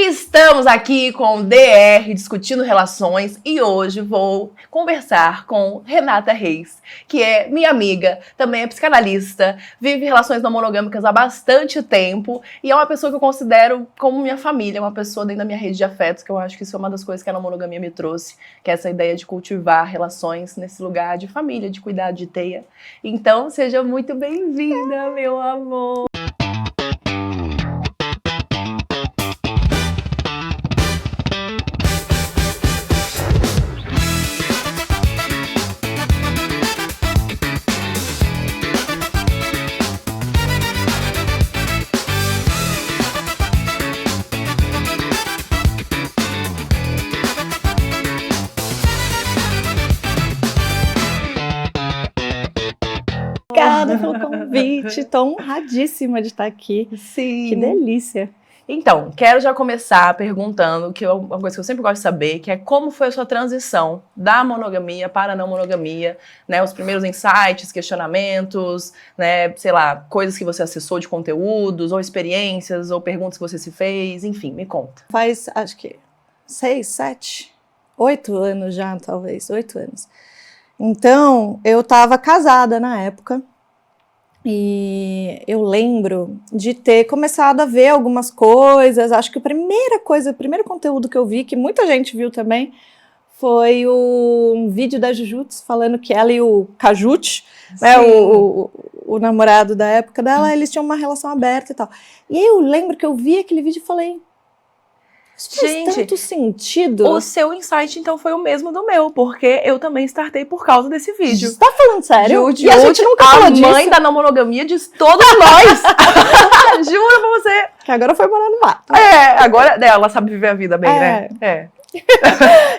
Estamos aqui com o DR discutindo relações e hoje vou conversar com Renata Reis, que é minha amiga, também é psicanalista, vive relações não monogâmicas há bastante tempo e é uma pessoa que eu considero como minha família, uma pessoa dentro da minha rede de afetos, que eu acho que isso é uma das coisas que a não monogamia me trouxe, que é essa ideia de cultivar relações nesse lugar de família, de cuidar de teia. Então, seja muito bem-vinda, meu amor! Obrigada pelo convite, estou honradíssima de estar aqui. Sim. Que delícia. Então, quero já começar perguntando, que é uma coisa que eu sempre gosto de saber, que é como foi a sua transição da monogamia para a não monogamia, né? Os primeiros insights, questionamentos, né? Sei lá, coisas que você acessou de conteúdos, ou experiências, ou perguntas que você se fez, enfim, me conta. Faz, acho que 6, 7, 8 anos já, talvez, 8 anos. Então, eu estava casada na época e eu lembro de ter começado a ver algumas coisas. Acho que a primeiro conteúdo que eu vi, que muita gente viu também, foi um vídeo da Jujutsu falando que ela e o Kajut, né, o namorado da época dela, eles tinham uma relação aberta e tal. E aí eu lembro que eu vi aquele vídeo e falei... Isso faz tanto sentido. O seu insight, então, foi o mesmo do meu, porque eu também startei por causa desse vídeo. Você tá falando sério? E a gente nunca falou disso. A mãe da não monogamia diz todos nós. Juro pra você. Que agora foi morar no mato. Agora ela sabe viver a vida bem, né?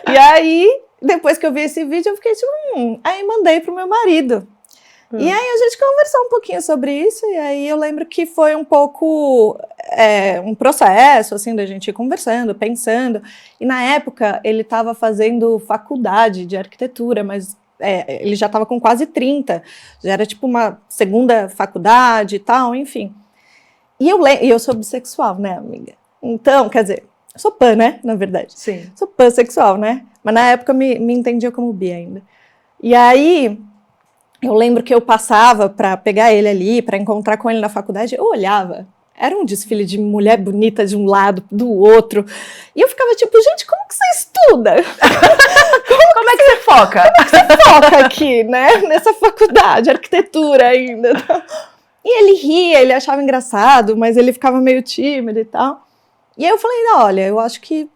E aí, depois que eu vi esse vídeo, eu fiquei tipo, Aí mandei pro meu marido. E aí a gente conversou um pouquinho sobre isso, e aí eu lembro que foi um pouco um processo, assim, da gente ir conversando, pensando. E na época ele estava fazendo faculdade de arquitetura, mas ele já estava com quase 30, já era tipo uma segunda faculdade e tal, enfim. E eu sou bissexual, né, amiga? Então, quer dizer, eu sou pan, né, na verdade. Sim. Sou pansexual, né? Mas na época me entendia como bi ainda. E aí... Eu lembro que eu passava para pegar ele ali, para encontrar com ele na faculdade, eu olhava, era um desfile de mulher bonita de um lado, do outro, e eu ficava tipo, gente, como que você estuda? Como é que você foca? Como é que você foca aqui, né, nessa faculdade, arquitetura ainda? E ele ria, ele achava engraçado, mas ele ficava meio tímido e tal. E aí eu falei, olha, eu acho que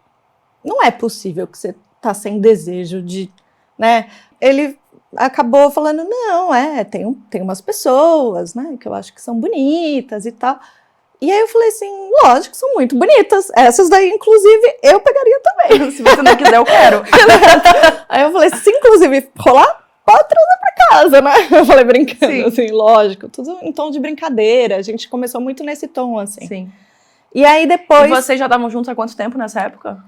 não é possível que você tá sem desejo de, né, ele... acabou falando, não, tem umas pessoas, né, que eu acho que são bonitas e tal. E aí eu falei assim, lógico, são muito bonitas. Essas daí, inclusive, eu pegaria também. Se você não quiser, eu quero. Aí eu falei, se inclusive rolar, pode trazer pra casa, né? Eu falei brincando, Sim. Assim, lógico, tudo em tom de brincadeira. A gente começou muito nesse tom, assim. Sim. E aí depois... E vocês já estavam juntos há quanto tempo nessa época?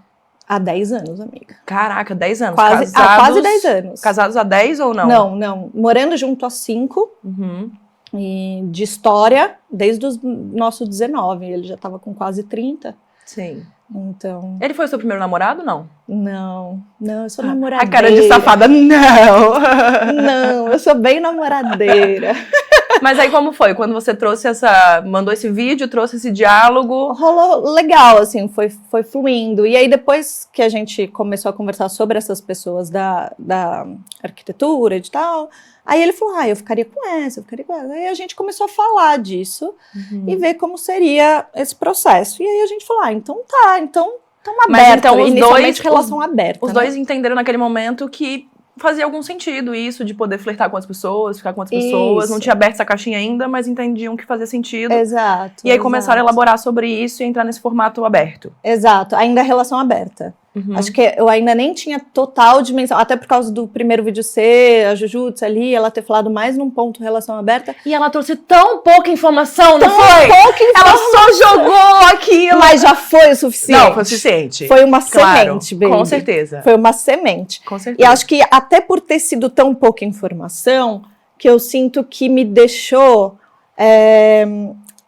Há 10 anos, amiga. Caraca, 10 anos. Quase 10 anos. Casados há 10 ou não? Não. Morando junto há 5. Uhum. E de história, desde o nosso 19. Ele já estava com quase 30. Sim. Então... Ele foi o seu primeiro namorado, não? Não, eu sou namoradeira. A cara de safada, não! Não, eu sou bem namoradeira. Mas aí como foi? Quando você mandou esse vídeo, trouxe esse diálogo? Rolou legal, assim, foi fluindo. E aí depois que a gente começou a conversar sobre essas pessoas da arquitetura e tal, aí ele falou, eu ficaria com essa. Aí a gente começou a falar disso e ver como seria esse processo. E aí a gente falou, então estamos abertos. Então inicialmente relação aberta. Os dois entenderam naquele momento que fazia algum sentido isso, de poder flertar com as pessoas, ficar com as pessoas. Isso. Não tinha aberto essa caixinha ainda, mas entendiam que fazia sentido. Exato. E aí começaram a elaborar sobre isso e entrar nesse formato aberto. Exato, ainda a relação aberta. Acho que eu ainda nem tinha total dimensão, até por causa do primeiro vídeo ser, a Jujutsu ali, ela ter falado mais num ponto relação aberta. E ela trouxe tão pouca informação, não Tão foi? pouca informação. Ela só jogou aquilo. Mas já foi o suficiente. Não, foi o suficiente. Foi uma Claro, semente, baby. com certeza. Foi uma semente. Com E certeza. acho que até por ter sido tão pouca informação, que eu sinto que me deixou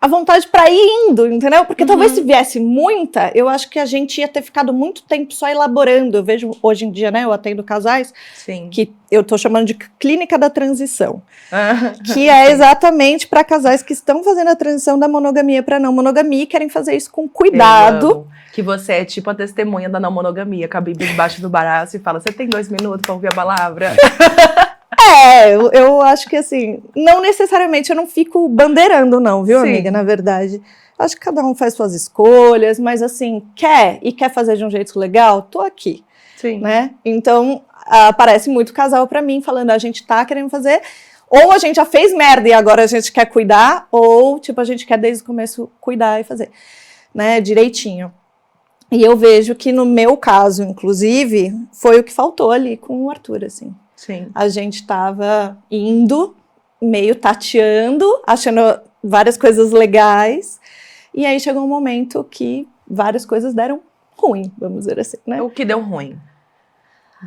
a vontade para ir indo, entendeu? Porque talvez se viesse muita, eu acho que a gente ia ter ficado muito tempo só elaborando. Eu vejo hoje em dia, né, eu atendo casais, Sim. que eu tô chamando de clínica da transição, que é exatamente para casais que estão fazendo a transição da monogamia para não monogamia e querem fazer isso com cuidado. Que você é tipo a testemunha da não monogamia, com a Bíblia debaixo do braço e fala, você tem 2 minutos para ouvir a palavra? Eu acho que assim, não necessariamente eu não fico bandeirando não, viu, Sim. amiga, na verdade. Acho que cada um faz suas escolhas, mas assim, quer fazer de um jeito legal, tô aqui, Sim. né? Então, aparece muito casal pra mim falando, a gente tá querendo fazer, ou a gente já fez merda e agora a gente quer cuidar, ou tipo, a gente quer desde o começo cuidar e fazer, né, direitinho. E eu vejo que no meu caso, inclusive, foi o que faltou ali com o Arthur, assim. Sim. A gente tava indo, meio tateando, achando várias coisas legais, e aí chegou um momento que várias coisas deram ruim, vamos dizer assim, né? O que deu ruim?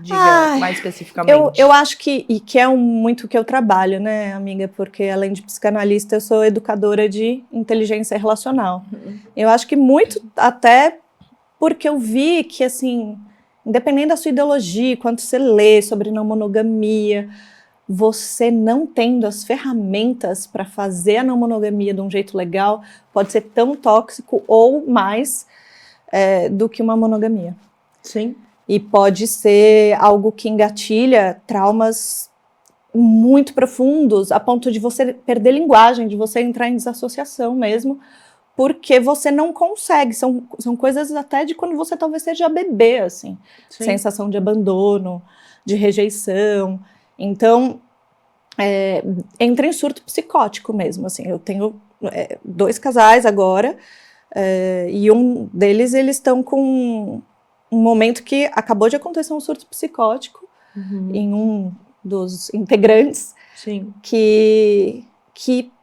Diga mais especificamente. Eu acho que é muito o que eu trabalho, né, amiga? Porque além de psicanalista, eu sou educadora de inteligência relacional. Eu acho que muito até porque eu vi que, assim, independente da sua ideologia, quanto você lê sobre não monogamia, você não tendo as ferramentas para fazer a não monogamia de um jeito legal, pode ser tão tóxico ou mais do que uma monogamia. Sim. E pode ser algo que engatilha traumas muito profundos, a ponto de você perder linguagem, de você entrar em desassociação mesmo, porque você não consegue, são coisas até de quando você talvez seja bebê, assim. Sim. Sensação de abandono, de rejeição. Então, entra em surto psicótico mesmo, assim. Eu tenho 2 casais agora, e um deles, eles estão com um momento que acabou de acontecer um surto psicótico em um dos integrantes. Sim. Que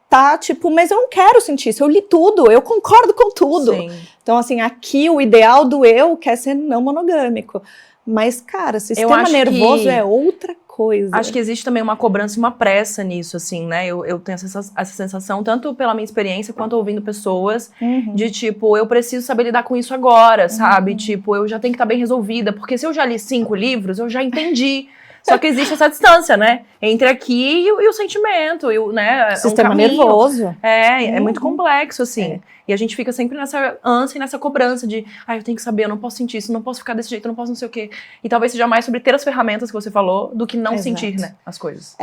tá tipo, mas eu não quero sentir isso, eu li tudo, eu concordo com tudo. Sim. Então, assim, aqui o ideal do eu quer ser não monogâmico. Mas, cara, sistema nervoso é outra coisa. Acho que existe também uma cobrança e uma pressa nisso, assim, né? Eu tenho essa sensação, tanto pela minha experiência, quanto ouvindo pessoas, de tipo, eu preciso saber lidar com isso agora, sabe? Tipo, eu já tenho que estar bem resolvida, porque se eu já li 5 livros, eu já entendi. Só que existe essa distância, né? Entre aqui e o sentimento, né? Sistema nervoso. É muito complexo, assim. E a gente fica sempre nessa ânsia e nessa cobrança de eu tenho que saber, eu não posso sentir isso, não posso ficar desse jeito, eu não posso não sei o quê. E talvez seja mais sobre ter as ferramentas que você falou do que não sentir, né, as coisas.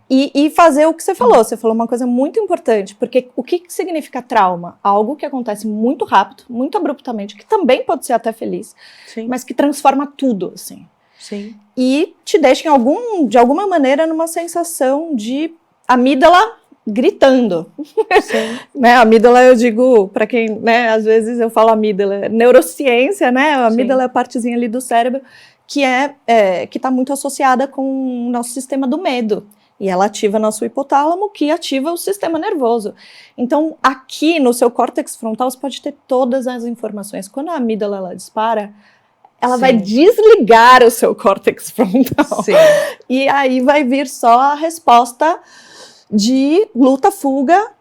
E fazer o que você falou. Você falou uma coisa muito importante, porque o que significa trauma? Algo que acontece muito rápido, muito abruptamente, que também pode ser até feliz, Sim. mas que transforma tudo, assim. Sim. E te deixa de alguma maneira numa sensação de amígdala gritando. Sim. Né, amígdala, eu digo, para quem, né, às vezes eu falo amígdala, neurociência, né, a amígdala é a partezinha ali do cérebro que está muito associada com o nosso sistema do medo. E ela ativa nosso hipotálamo, que ativa o sistema nervoso. Então, aqui no seu córtex frontal, você pode ter todas as informações. Quando a amígdala ela dispara, ela vai desligar o seu córtex frontal. Sim. E aí vai vir só a resposta de luta, fuga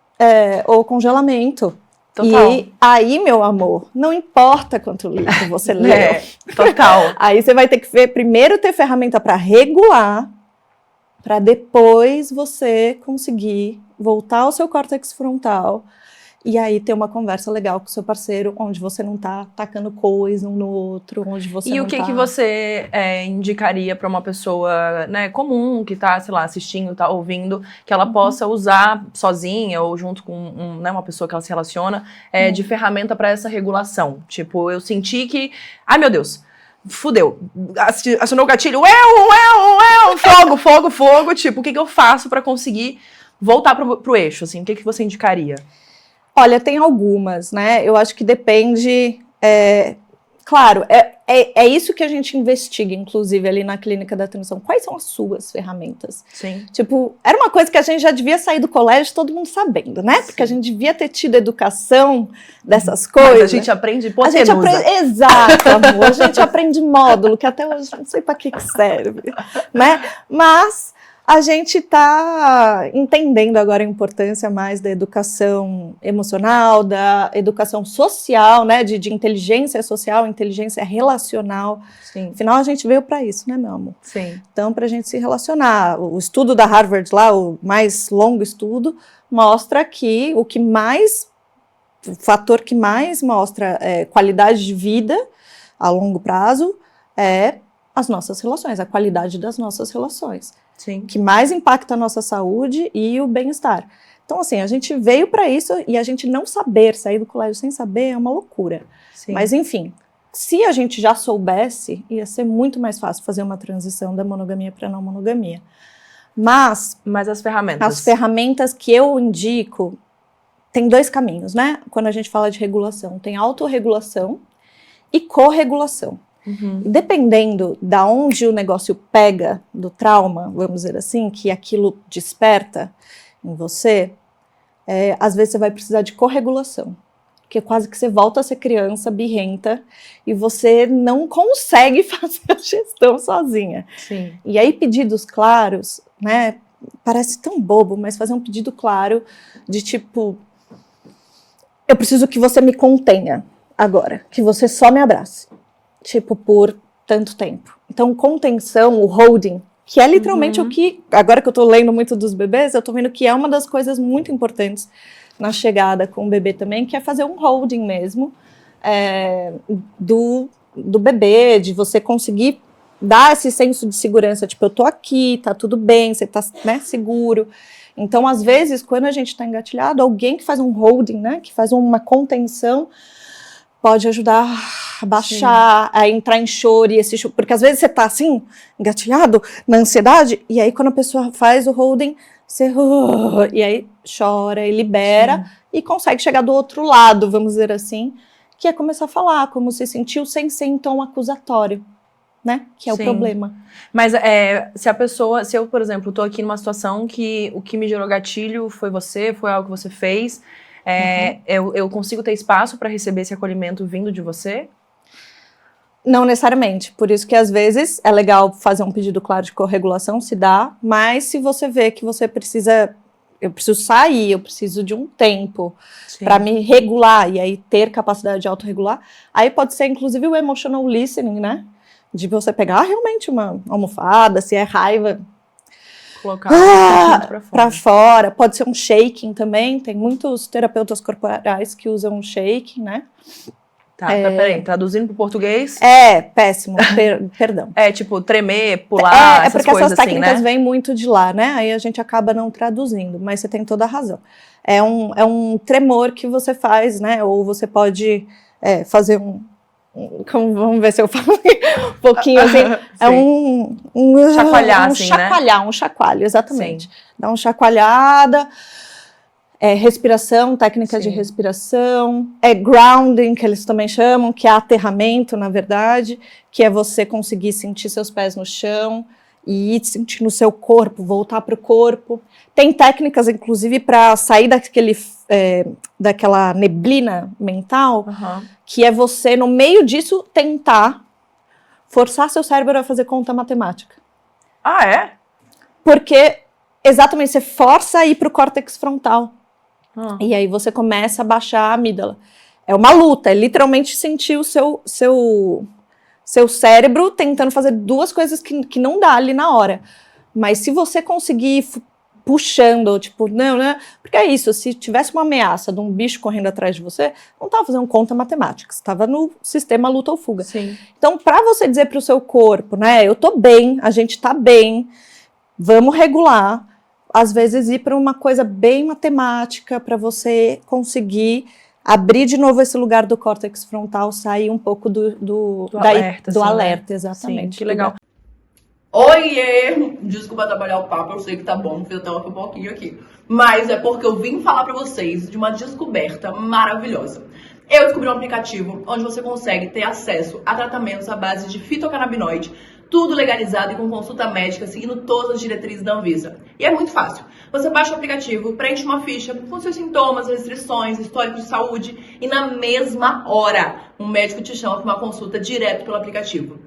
ou congelamento. Total. E aí, meu amor, não importa quanto livro você leu. Total. Aí você vai ter que primeiro ter ferramenta para regular, para depois você conseguir voltar ao seu córtex frontal e aí ter uma conversa legal com o seu parceiro, onde você não tá tacando coisa um no outro, onde você não tá... E o que você indicaria para uma pessoa, né, comum, que tá, sei lá, assistindo, tá ouvindo, que ela possa usar sozinha ou junto com uma pessoa que ela se relaciona, de ferramenta para essa regulação? Tipo, eu senti que... Ai, meu Deus! Fudeu, acionou o gatilho, fogo, tipo, o que eu faço pra conseguir voltar pro eixo, assim, o que você indicaria? Olha, tem algumas, né, eu acho que depende, claro, é isso que a gente investiga, inclusive, ali na clínica da transição, quais são as suas ferramentas? Sim. Tipo, era uma coisa que a gente já devia sair do colégio todo mundo sabendo, né, porque a gente devia ter tido educação dessas coisas. Mas a gente aprende hipotenusa. Exato, amor, a gente aprende módulo, que até hoje não sei pra que serve, né, mas a gente está entendendo agora a importância mais da educação emocional, da educação social, né, de inteligência social, inteligência relacional. Sim. Afinal, a gente veio para isso, né, meu amor? Sim. Então, para a gente se relacionar. O estudo da Harvard lá, o mais longo estudo, mostra que o fator que mais mostra qualidade de vida a longo prazo é as nossas relações, a qualidade das nossas relações. Sim. Que mais impacta a nossa saúde e o bem-estar. Então, assim, a gente veio para isso e a gente não sair do colégio sem saber é uma loucura. Sim. Mas, enfim, se a gente já soubesse, ia ser muito mais fácil fazer uma transição da monogamia para não monogamia. Mas as ferramentas? As ferramentas que eu indico, tem 2 caminhos, né? Quando a gente fala de regulação, tem autorregulação e corregulação. Uhum. Dependendo da onde o negócio pega do trauma, vamos dizer assim, que aquilo desperta em você, às vezes você vai precisar de corregulação, porque quase que você volta a ser criança birrenta e você não consegue fazer a gestão sozinha. Sim. E aí pedidos claros, né, parece tão bobo, mas fazer um pedido claro de tipo, eu preciso que você me contenha agora, que você só me abrace. Tipo, por tanto tempo. Então, contenção, o holding, que é literalmente o que, agora que eu tô lendo muito dos bebês, eu tô vendo que é uma das coisas muito importantes na chegada com o bebê também, que é fazer um holding mesmo do bebê, de você conseguir dar esse senso de segurança, tipo, eu tô aqui, tá tudo bem, você tá, né, seguro. Então, às vezes, quando a gente tá engatilhado, alguém que faz um holding, né, que faz uma contenção, pode ajudar a baixar, a entrar em choro, porque às vezes você tá assim, engatilhado, na ansiedade, e aí quando a pessoa faz o holding, você e aí chora e libera, e consegue chegar do outro lado, vamos dizer assim, que é começar a falar como se sentiu sem ser em tom acusatório, né, que é o problema. Mas se eu, por exemplo, tô aqui numa situação que o que me gerou gatilho foi algo que você fez, eu consigo ter espaço para receber esse acolhimento vindo de você? Não necessariamente, por isso que às vezes é legal fazer um pedido claro de corregulação, se dá, mas se você vê que você precisa, eu preciso sair, eu preciso de um tempo para me regular e aí ter capacidade de autorregular, aí pode ser inclusive o emotional listening, né? De você pegar realmente uma almofada, se é raiva, colocar para fora. Pode ser um shaking também, tem muitos terapeutas corporais que usam shaking, né? Tá, peraí, traduzindo pro português? Péssimo, perdão. Tipo, tremer, pular, essas porque coisas essas técnicas assim, né? vêm muito de lá, né? Aí a gente acaba não traduzindo, mas você tem toda a razão. É um tremor que você faz, né? Ou você pode fazer vamos ver se eu falo um pouquinho assim. Chacoalhar, assim, né? Um chacoalho, exatamente. Sim. Dá uma chacoalhada. Respiração, técnica de respiração, grounding, que eles também chamam, que é aterramento, na verdade, que é você conseguir sentir seus pés no chão e ir sentir no seu corpo, voltar para o corpo. Tem técnicas, inclusive, para sair daquela neblina mental, que é você, no meio disso, tentar forçar seu cérebro a fazer conta matemática. Ah, é? Porque, exatamente, você força a ir para o córtex frontal. E aí você começa a baixar a amígdala. É uma luta, é literalmente sentir o seu cérebro tentando fazer duas coisas que não dá ali na hora. Mas se você conseguir puxando, tipo, não, né? Porque é isso, se tivesse uma ameaça de um bicho correndo atrás de você, não estava fazendo conta matemática, você estava no sistema luta ou fuga. Sim. Então, para você dizer para o seu corpo, né, eu tô bem, a gente tá bem, vamos regular, às vezes ir para uma coisa bem matemática, para você conseguir abrir de novo esse lugar do córtex frontal, sair um pouco do alerta, do alerta, exatamente. Sim, que legal. Oiê! Desculpa atrapalhar o papo, eu sei que tá bom, fiz até um pouquinho aqui. Mas é porque eu vim falar pra vocês de uma descoberta maravilhosa. Eu descobri um aplicativo onde você consegue ter acesso a tratamentos à base de fitocannabinoide, tudo legalizado e com consulta médica, seguindo todas as diretrizes da Anvisa. E é muito fácil. Você baixa o aplicativo, preenche uma ficha com seus sintomas, restrições, histórico de saúde e na mesma hora um médico te chama para uma consulta direto pelo aplicativo.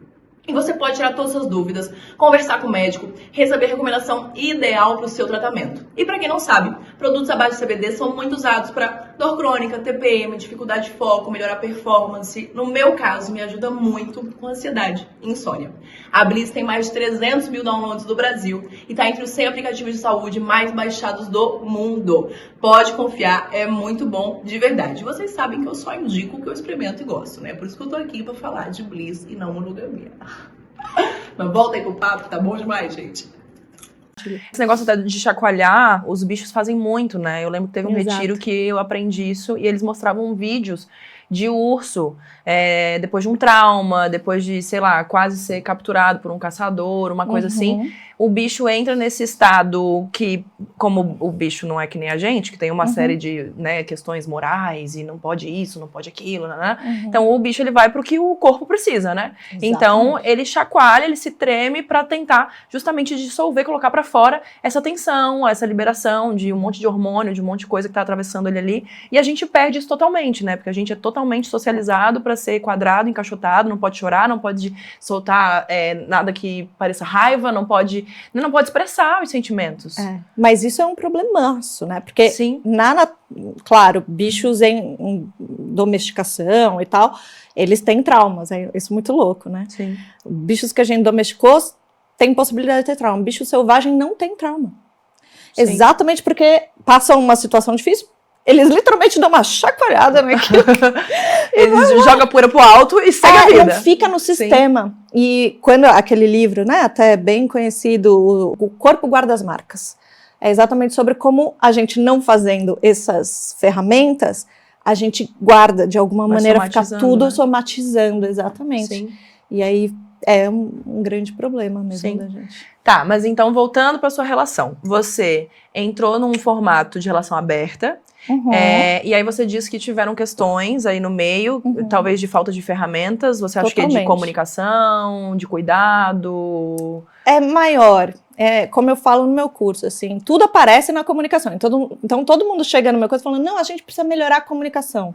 E você pode tirar todas as suas dúvidas, conversar com o médico, receber a recomendação ideal para o seu tratamento. E para quem não sabe, produtos à base de CBD são muito usados para dor crônica, TPM, dificuldade de foco, melhorar a performance. No meu caso, me ajuda muito com ansiedade e insônia. A Bliss tem mais de 300 mil downloads no Brasil e está entre os 100 aplicativos de saúde mais baixados do mundo. Pode confiar, é muito bom de verdade. Vocês sabem que eu só indico o que eu experimento e gosto, né? Por isso que eu tô aqui para falar de Bliss e não monogamia. Mas volta aí pro papo, tá bom demais, gente. Esse negócio até de chacoalhar, os bichos fazem muito, né? Eu lembro que teve um Exato. retiro que eu aprendi isso e eles mostravam vídeos de urso, depois de um trauma, depois de, sei lá, quase ser capturado por um caçador, uma coisa assim. O bicho entra nesse estado que, como o bicho não é que nem a gente, que tem uma série de, né, questões morais e não pode isso, não pode aquilo, né? Então o bicho ele vai pro que o corpo precisa, né? Então ele chacoalha, ele se treme pra tentar justamente dissolver, colocar pra fora essa tensão, essa liberação de um monte de hormônio, de um monte de coisa que tá atravessando ele ali. E a gente perde isso totalmente, né? Porque a gente é totalmente socializado pra ser quadrado, encaixotado, não pode chorar, não pode soltar nada que pareça raiva, não pode expressar os sentimentos. Mas isso é um problemaço, né? Porque, Sim. claro, bichos em domesticação e tal, eles têm traumas, é isso muito louco, né? Sim. Bichos que a gente domesticou têm possibilidade de ter trauma. Bicho selvagem não tem trauma. Sim. Exatamente porque passam uma situação difícil, eles literalmente dão uma chacoalhada naquilo. Eles jogam a poeira pro alto e segue a vida. Não fica no sistema. E quando aquele livro, né, até bem conhecido, O Corpo Guarda as Marcas, é exatamente sobre como a gente não fazendo essas ferramentas, a gente guarda, de alguma maneira, ficar tudo, né, somatizando, exatamente. Sim. E aí é um grande problema mesmo. Sim. Da gente. Tá, mas então voltando para sua relação, você entrou num formato de relação aberta, e aí você disse que tiveram questões aí no meio, talvez de falta de ferramentas, você acha que é de comunicação, de cuidado? É maior, como eu falo no meu curso, assim, tudo aparece na comunicação, então todo mundo chega no meu curso falando, não, a gente precisa melhorar a comunicação.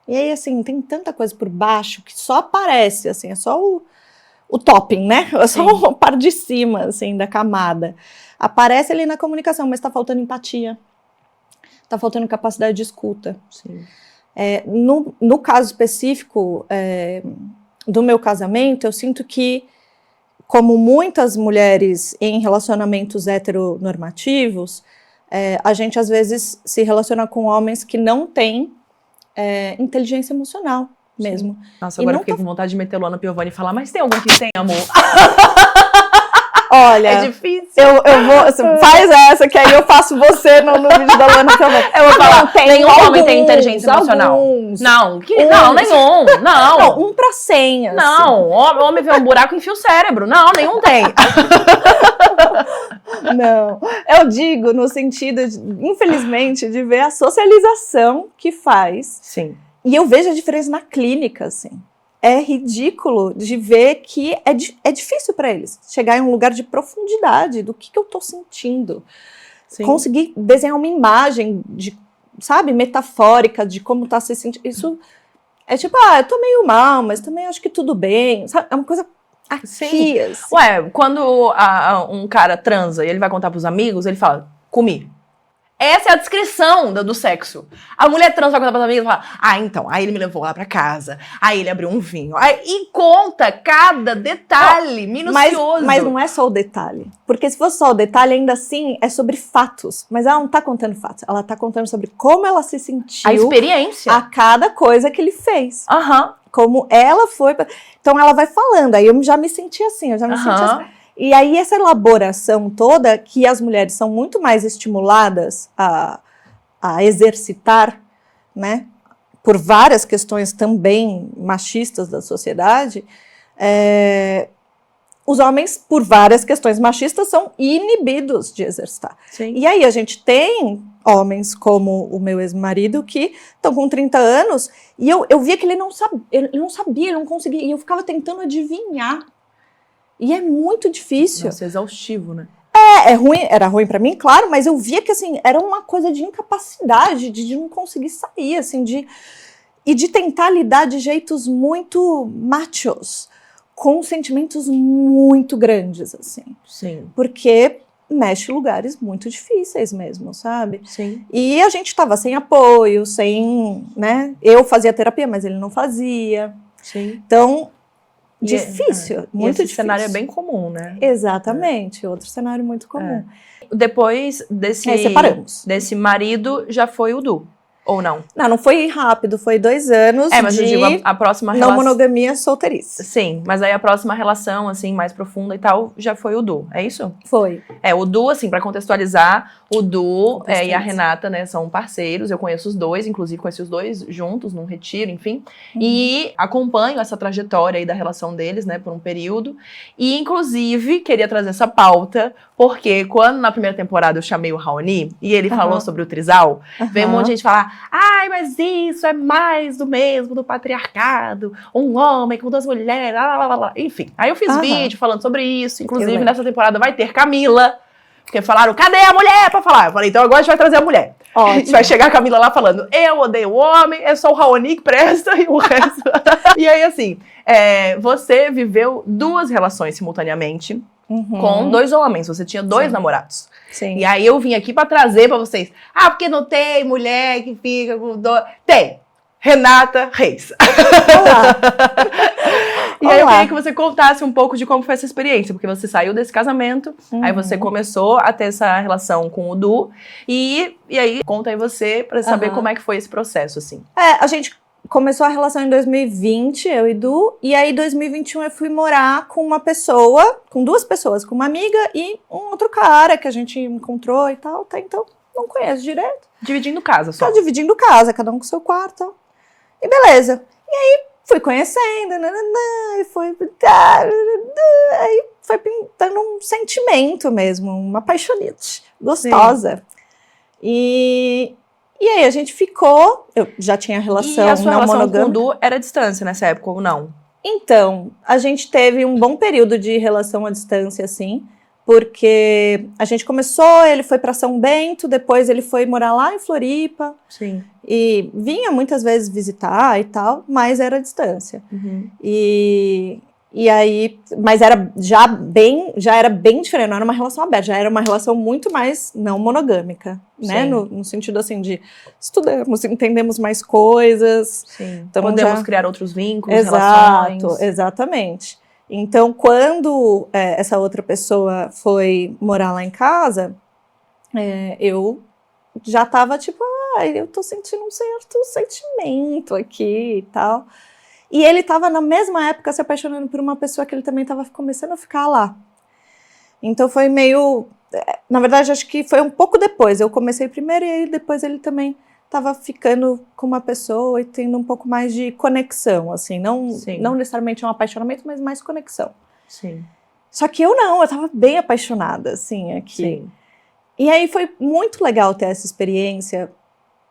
E aí, assim, tem tanta coisa por baixo que só aparece, assim, é só o topping, né? É só o par de cima, assim, da camada. Aparece ali na comunicação, mas tá faltando empatia. Tá faltando capacidade de escuta. Sim. No caso específico do meu casamento, eu sinto que, como muitas mulheres em relacionamentos heteronormativos, a gente às vezes se relaciona com homens que não têm inteligência emocional mesmo. Nossa, agora eu fiquei com vontade de meter Luana Piovani e falar, mas tem algum que tem, amor? Olha, é difícil. Eu vou, faz essa, que aí eu faço você no vídeo da Luana Piovani. Eu vou falar, nenhum homem tem inteligência emocional. Alguns. Não, nenhum. Não, 1 para 100. Assim. Não, homem vê um buraco e enfia o cérebro. Não, nenhum tem. Não, eu digo no sentido, infelizmente, de ver a socialização que faz. Sim. E eu vejo a diferença na clínica, assim. É ridículo de ver que é difícil para eles chegar em um lugar de profundidade do que eu tô sentindo. Sim. Conseguir desenhar uma imagem, metafórica de como tá se sentindo. Isso é tipo, eu tô meio mal, mas também acho que tudo bem. Sabe? É uma coisa aqui, assim. Ué, quando um cara transa e ele vai contar pros amigos, ele fala, comi. Essa é a descrição do sexo. A mulher trans vai contar para os amigos e fala, então, aí ele me levou lá pra casa, aí ele abriu um vinho, e conta cada detalhe minucioso. Mas não é só o detalhe, porque se fosse só o detalhe, ainda assim, é sobre fatos, mas ela não tá contando fatos, ela tá contando sobre como ela se sentiu. A experiência. A cada coisa que ele fez. Aham. Como ela foi. Então ela vai falando, aí eu já me senti assim, E aí essa elaboração toda, que as mulheres são muito mais estimuladas a exercitar, né, por várias questões também machistas da sociedade, os homens, por várias questões machistas, são inibidos de exercitar. Sim. E aí a gente tem homens como o meu ex-marido que estão com 30 anos, e eu via que ele não sabia, ele não conseguia, e eu ficava tentando adivinhar. E é muito difícil. Nossa, é exaustivo, né? É ruim, era ruim pra mim, claro, mas eu via que, assim, era uma coisa de incapacidade, de não conseguir sair, assim, e de tentar lidar de jeitos muito machos com sentimentos muito grandes, assim. Sim. Porque mexe em lugares muito difíceis mesmo, sabe? Sim. E a gente tava sem apoio, sem, né? Eu fazia terapia, mas ele não fazia. Sim. Então, E difícil, e muito esse difícil. cenário é bem comum, né? Exatamente, outro cenário muito comum. Depois desse, Aí separamos. desse marido, já foi o Du, ou não? Não foi rápido, foi 2 anos Mas eu de digo, a próxima não relação... monogamia solteirice. Sim, mas aí a próxima relação, assim, mais profunda e tal, já foi o Du, é isso? Foi. O Du, assim, pra contextualizar, o Du e a Bastante. Renata, né, são parceiros, eu conheço os dois, inclusive conheci os dois juntos, num retiro, enfim, e acompanho essa trajetória aí da relação deles, né, por um período, e inclusive queria trazer essa pauta, porque quando na primeira temporada eu chamei o Raoni, e ele falou sobre o trisal, veio um monte de gente falar, ai, mas isso é mais do mesmo, do patriarcado, um homem com 2 mulheres, lá, lá, lá, lá. Enfim. Aí eu fiz vídeo falando sobre isso, inclusive nessa temporada vai ter Camila, porque falaram, cadê a mulher pra falar? Eu falei, então agora a gente vai trazer a mulher. Ótimo. A gente vai chegar a Camila lá falando, eu odeio o homem, é só o Raoni que presta e o resto... E aí, assim, você viveu 2 relações simultaneamente, com 2 homens, você tinha 2 namorados. Sim. E aí eu vim aqui pra trazer pra vocês. Porque não tem mulher que fica com 2... Tem! Renata Reis. Olá. E aí eu queria que você contasse um pouco de como foi essa experiência, porque você saiu desse casamento, aí você começou a ter essa relação com o Du, e aí conta aí você pra saber como é que foi esse processo, assim. A gente começou a relação em 2020, eu e Du, e aí em 2021 eu fui morar com uma pessoa, com 2 pessoas, com uma amiga e um outro cara que a gente encontrou e tal, tá? Então não conheço direito. Dividindo casa só. Tá dividindo casa, cada um com seu quarto, tal. E beleza. E aí fui conhecendo, e foi... Aí foi pintando um sentimento mesmo, uma paixonite gostosa. E aí a gente ficou, eu já tinha relação e a sua não relação monogâmica. com o Du era à distância nessa época, ou não? Então, a gente teve um bom período de relação à distância, assim, porque a gente começou, ele foi para São Bento, depois ele foi morar lá em Floripa, Sim. e vinha muitas vezes visitar e tal, mas era à distância. E aí, mas já era bem diferente, não era uma relação aberta, já era uma relação muito mais não monogâmica, né? No sentido assim de estudamos, entendemos mais coisas. Sim. Então Podemos criar outros vínculos, Exato, relações. Exatamente. Então, quando essa outra pessoa foi morar lá em casa, eu já estava tipo, eu tô sentindo um certo sentimento aqui e tal. E ele estava na mesma época se apaixonando por uma pessoa que ele também estava começando a ficar lá. Então foi meio... Na verdade, acho que foi um pouco depois. Eu comecei primeiro e aí depois ele também estava ficando com uma pessoa e tendo um pouco mais de conexão, assim. Não necessariamente um apaixonamento, mas mais conexão. Sim. Só que eu estava bem apaixonada, assim, aqui. Sim. E aí foi muito legal ter essa experiência,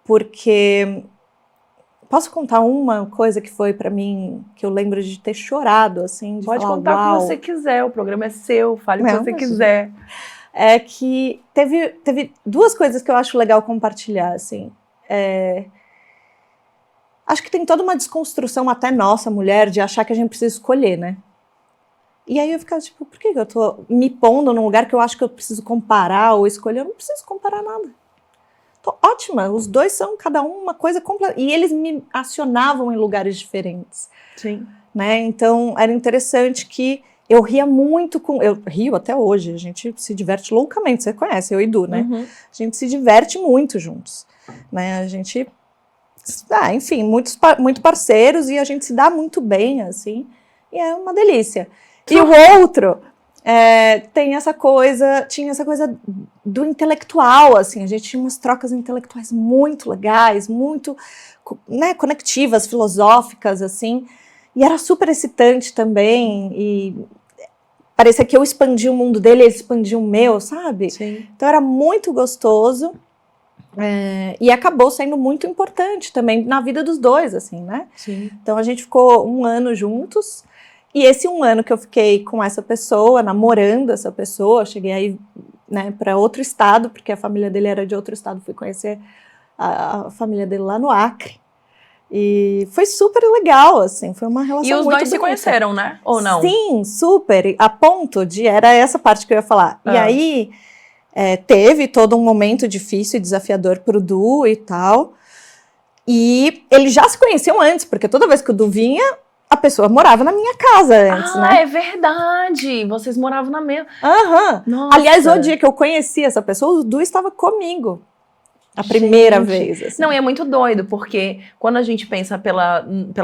porque... Posso contar uma coisa que foi pra mim, que eu lembro de ter chorado, assim, de Pode falar, contar uau. o que você quiser, o programa é seu, fale o que você quiser. É que teve 2 coisas que eu acho legal compartilhar, assim. Acho que tem toda uma desconstrução até nossa, mulher, de achar que a gente precisa escolher, né? E aí eu ficava tipo, por que eu tô me pondo num lugar que eu acho que eu preciso comparar ou escolher? Eu não preciso comparar nada. Tô ótima, os 2 são cada um uma coisa completa. E eles me acionavam em lugares diferentes. Sim. Né? Então era interessante que eu ria muito com... Eu rio até hoje, a gente se diverte loucamente, você conhece, eu e Du, né? A gente se diverte muito juntos. Né? A gente... enfim, muito parceiros e a gente se dá muito bem, assim. E é uma delícia. E o outro... tinha essa coisa do intelectual, assim, a gente tinha umas trocas intelectuais muito legais, muito, né, conectivas, filosóficas, assim, e era super excitante também, e parecia que eu expandia o mundo dele, ele expandia o meu, sabe? Sim. Então era muito gostoso, e acabou sendo muito importante também na vida dos 2, assim, né? Sim. Então a gente ficou 1 ano juntos. E esse 1 ano que eu fiquei com essa pessoa, namorando essa pessoa, cheguei aí, né, para outro estado, porque a família dele era de outro estado, fui conhecer a família dele lá no Acre. E foi super legal, assim, foi uma relação E os muito dois se bonita. conheceram, né? Ou não? Sim, super, a ponto de, era essa parte que eu ia falar. E Ah. aí, teve todo um momento difícil e desafiador pro Du e tal, e eles já se conheciam antes, porque toda vez que o Du vinha, a pessoa morava na minha casa antes, né? É verdade! Vocês moravam na mesma... Aham. Nossa. Aliás, o dia que eu conheci essa pessoa, o Du estava comigo. A primeira Gente. vez, assim. Não, e é muito doido, porque quando a gente pensa pela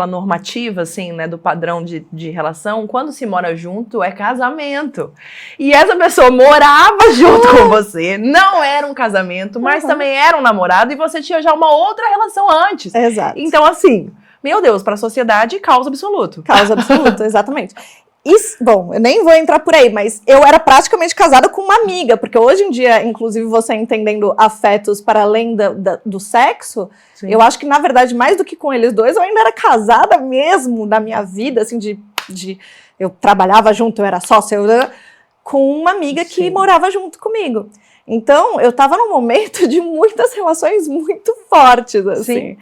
normativa, assim, né, do padrão de relação, quando se mora junto, é casamento. E essa pessoa morava junto com você, não era um casamento, mas também era um namorado, e você tinha já uma outra relação antes. Exato. Então, assim, meu Deus, para a sociedade, causa absoluto. Causa absoluta, exatamente. Bom, eu nem vou entrar por aí, mas eu era praticamente casada com uma amiga, porque hoje em dia, inclusive, você entendendo afetos para além do sexo, Sim. eu acho que, na verdade, mais do que com eles dois, eu ainda era casada mesmo na minha vida, assim, eu trabalhava junto, eu era sócia, com uma amiga que Sim. morava junto comigo. Então, eu tava num momento de muitas relações muito fortes, assim. Sim.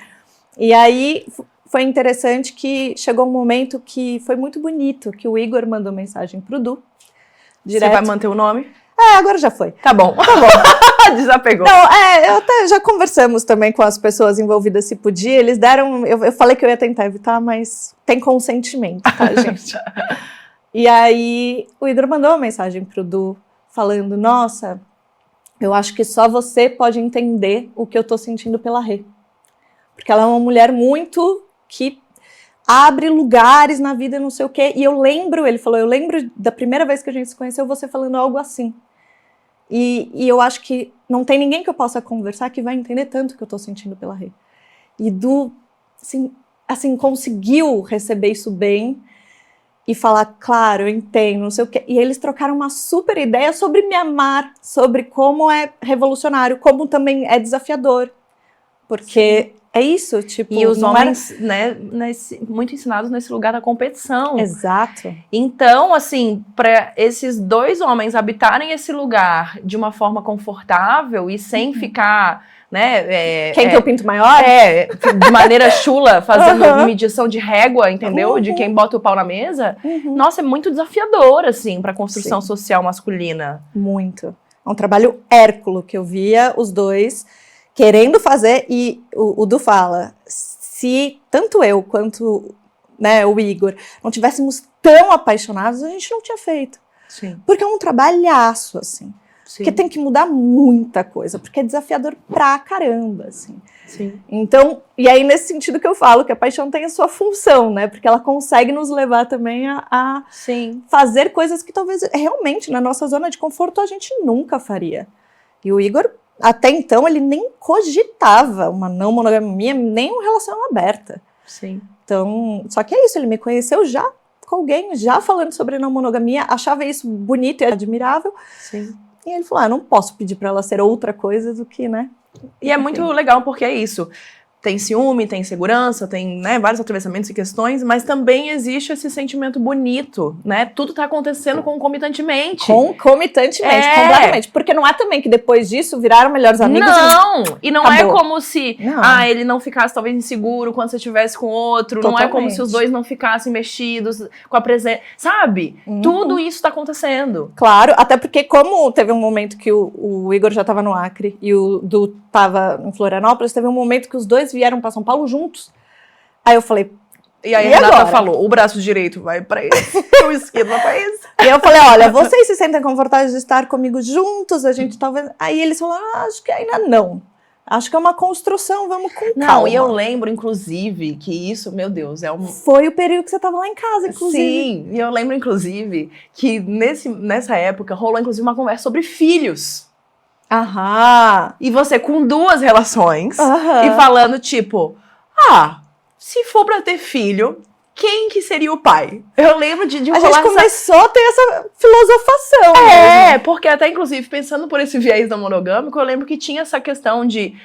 E aí... Foi interessante que chegou um momento que foi muito bonito, que o Igor mandou mensagem pro Du. Direto. Você vai manter o nome? Agora já foi. Tá bom. Tá bom. Desapegou. Não, já conversamos também com as pessoas envolvidas se podia, eles deram, eu falei que eu ia tentar evitar, mas tem consentimento, tá, gente? E aí o Igor mandou uma mensagem pro Du, falando, nossa, eu acho que só você pode entender o que eu tô sentindo pela Rê. Porque ela é uma mulher muito... que abre lugares na vida, não sei o quê. E ele falou, eu lembro da primeira vez que a gente se conheceu, você falando algo assim. E eu acho que não tem ninguém que eu possa conversar que vai entender tanto o que eu tô sentindo pela Rê. E Du, assim, conseguiu receber isso bem e falar, claro, eu entendo, não sei o quê. E eles trocaram uma super ideia sobre me amar, sobre como é revolucionário, como também é desafiador. Porque... É isso, tipo... E os homens, né, muito ensinados nesse lugar da competição. Exato. Então, assim, para esses dois homens habitarem esse lugar de uma forma confortável e sem ficar, né... Quem tem o pinto maior? De maneira chula, fazendo medição de régua, entendeu? De quem bota o pau na mesa. Nossa, é muito desafiador, assim, para a construção social masculina. Muito. É um trabalho hérculo que eu via os dois... querendo fazer, e o Du fala, se tanto eu quanto, né, o Igor não tivéssemos tão apaixonados, a gente não tinha feito. Sim. Porque é um trabalhaço, assim. Sim. Porque tem que mudar muita coisa, porque é desafiador pra caramba, assim. Sim. Então, e aí nesse sentido que eu falo, que a paixão tem a sua função, né? Porque ela consegue nos levar também a Sim. fazer coisas que talvez realmente na nossa zona de conforto a gente nunca faria. E o Igor... Até então, ele nem cogitava uma não monogamia, nem uma relação aberta. Sim. Então, só que é isso, ele me conheceu já com alguém, já falando sobre não monogamia, achava isso bonito e admirável. Sim. E ele falou, não posso pedir pra ela ser outra coisa do que, né? E é muito legal porque é isso. Tem ciúme, tem insegurança, tem, né, vários atravessamentos e questões, mas também existe esse sentimento bonito, né? Tudo tá acontecendo concomitantemente. Concomitantemente, completamente. Porque não é também que depois disso viraram melhores amigos. Não! E não acabou. É como se ele não ficasse talvez inseguro quando você estivesse com outro. Totalmente. Não é como se os dois não ficassem mexidos com a presença. Sabe? Tudo isso tá acontecendo. Claro, até porque como teve um momento que o Igor já tava no Acre e o Du tava em Florianópolis, teve um momento que os dois vieram para São Paulo juntos. Aí eu falei... E aí a Renata falou, o braço direito vai pra esse, o esquerdo vai pra esse. E eu falei, olha, vocês se sentem confortáveis de estar comigo juntos? A gente talvez... Aí eles falaram, acho que ainda não. Acho que é uma construção, vamos com calma. Não, e eu lembro, inclusive, que isso, meu Deus, Foi o período que você tava lá em casa, inclusive. Sim, e eu lembro, inclusive, que nessa época rolou, inclusive, uma conversa sobre filhos. Aham. E você com duas relações Aham. e falando, tipo, se for pra ter filho, quem que seria o pai? Eu lembro de A gente começou a ter essa filosofação. Porque até, inclusive, pensando por esse viés não monogâmico, eu lembro que tinha essa questão de,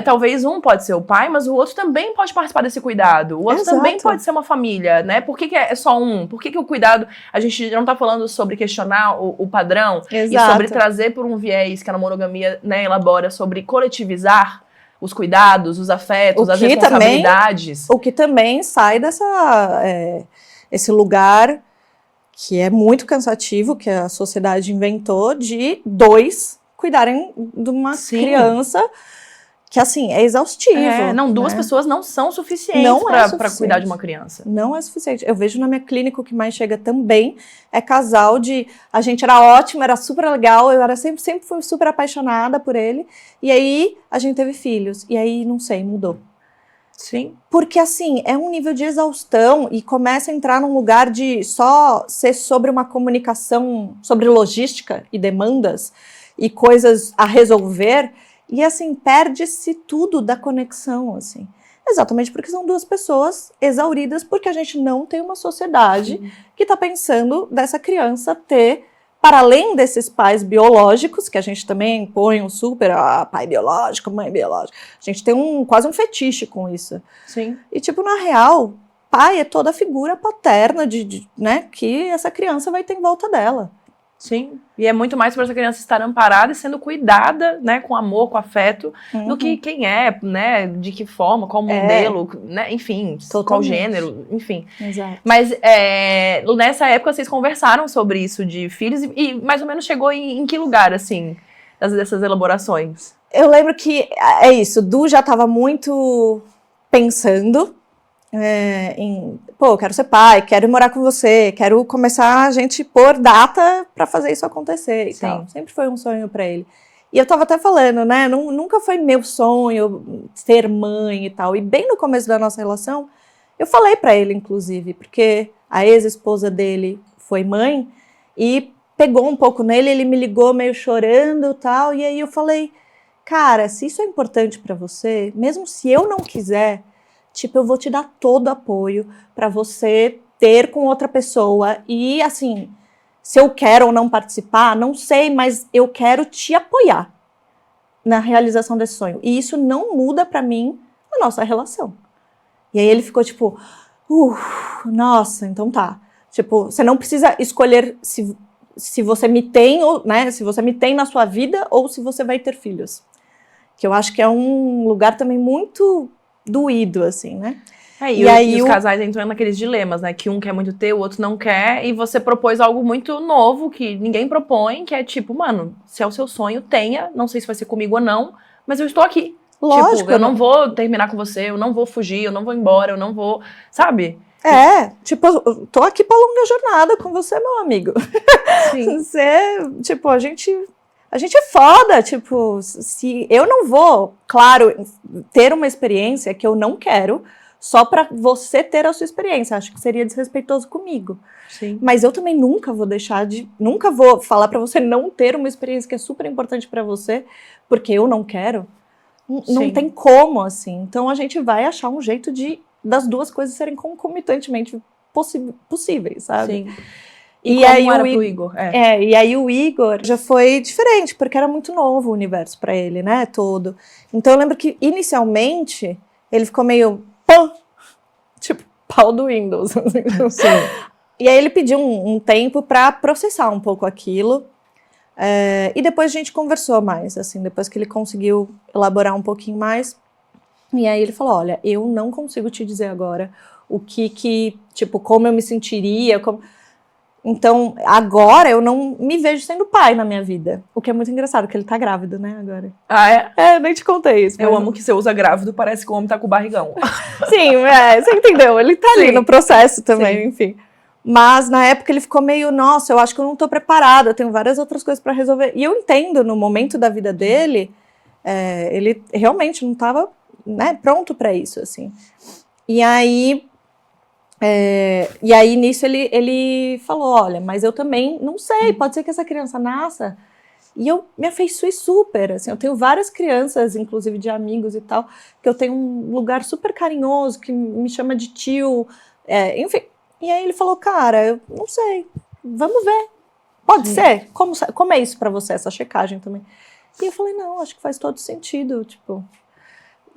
talvez um pode ser o pai, mas o outro também pode participar desse cuidado. O outro também pode ser uma família, né? Por que é só um? Por que o cuidado... A gente não tá falando sobre questionar o padrão. Exato. E sobre trazer por um viés que a monogamia, né, elabora sobre coletivizar os cuidados, os afetos, O as que responsabilidades. O que também sai esse lugar que é muito cansativo, que a sociedade inventou, de dois cuidarem de uma criança, que assim, é exaustivo. Não, duas pessoas não são suficientes para cuidar de uma criança. Não é suficiente. Eu vejo na minha clínica o que mais chega também é casal de... A gente era ótimo, era super legal, eu sempre fui super apaixonada por ele, e aí a gente teve filhos, e aí, não sei, mudou. Sim. Porque, assim, é um nível de exaustão e começa a entrar num lugar de só ser sobre uma comunicação, sobre logística e demandas e coisas a resolver, e, assim, perde-se tudo da conexão, assim. Exatamente porque são duas pessoas exauridas, porque a gente não tem uma sociedade que está pensando dessa criança ter, para além desses pais biológicos, que a gente também põe um super pai biológico, mãe biológica, a gente tem quase um fetiche com isso. Sim. E, tipo, na real, pai é toda a figura paterna né, que essa criança vai ter em volta dela. Sim, e é muito mais para essa criança estar amparada e sendo cuidada, né, com amor, com afeto, do que quem é, né, de que forma, qual modelo, né, enfim, qual gênero, enfim. Exato. Mas nessa época vocês conversaram sobre isso de filhos e mais ou menos chegou em que lugar, assim, dessas elaborações? Eu lembro que, é isso, Du já estava muito pensando eu quero ser pai, quero ir morar com você, quero começar a gente pôr data para fazer isso acontecer e tal. Sempre foi um sonho para ele. E eu tava até falando, né, nunca foi meu sonho ser mãe e tal. E bem no começo da nossa relação, eu falei para ele, inclusive, porque a ex-esposa dele foi mãe e pegou um pouco nele, ele me ligou meio chorando e tal, e aí eu falei, cara, se isso é importante para você, mesmo se eu não quiser, tipo, eu vou te dar todo o apoio para você ter com outra pessoa. E, assim, se eu quero ou não participar, não sei, mas eu quero te apoiar na realização desse sonho. E isso não muda para mim a nossa relação. E aí ele ficou tipo, nossa, então tá. Tipo, você não precisa escolher se você me tem, ou, né, se você me tem na sua vida ou se você vai ter filhos. Que eu acho que é um lugar também muito doído, assim, né? E aí os casais entram naqueles dilemas, né? Que um quer muito ter, o outro não quer, e você propôs algo muito novo que ninguém propõe, que é tipo, mano, se é o seu sonho, tenha, não sei se vai ser comigo ou não, mas eu estou aqui. Lógico. Tipo, eu não vou terminar com você, eu não vou fugir, eu não vou embora, eu não vou, sabe? Tipo, eu tô aqui pra longa jornada com você, meu amigo. Sim. Você, tipo, a gente é foda, tipo, se eu não vou, claro, ter uma experiência que eu não quero, só pra você ter a sua experiência, acho que seria desrespeitoso comigo. Sim. Mas eu também nunca vou falar pra você não ter uma experiência que é super importante pra você, porque eu não quero. Não tem como, assim. Então a gente vai achar um jeito das duas coisas serem concomitantemente possíveis, sabe? Sim. E aí era pro Igor? E aí o Igor já foi diferente, porque era muito novo o universo pra ele, né, todo. Então eu lembro que, inicialmente, ele ficou meio, tipo, pau do Windows. Sim. E aí ele pediu um tempo pra processar um pouco aquilo, e depois a gente conversou mais, assim, depois que ele conseguiu elaborar um pouquinho mais, e aí ele falou, olha, eu não consigo te dizer agora o que tipo, como eu me sentiria, Então, agora eu não me vejo sendo pai na minha vida. O que é muito engraçado, porque ele tá grávido, né, agora. Ah, é? Nem te contei isso. Eu amo que você usa grávido, parece que o homem tá com o barrigão. Sim, você entendeu. Ele tá ali no processo também, enfim. Mas, na época, ele ficou meio, nossa, eu acho que eu não tô preparada, eu tenho várias outras coisas pra resolver. E eu entendo, no momento da vida dele, ele realmente não tava, né, pronto pra isso, assim. E aí nisso ele falou, olha, mas eu também não sei, pode ser que essa criança nasça e eu me afeiçoei super, assim, eu tenho várias crianças, inclusive de amigos e tal, que eu tenho um lugar super carinhoso, que me chama de tio, enfim. E aí ele falou, cara, eu não sei, vamos ver, pode ser? Como é isso pra você, essa checagem também? E eu falei, não, acho que faz todo sentido, tipo...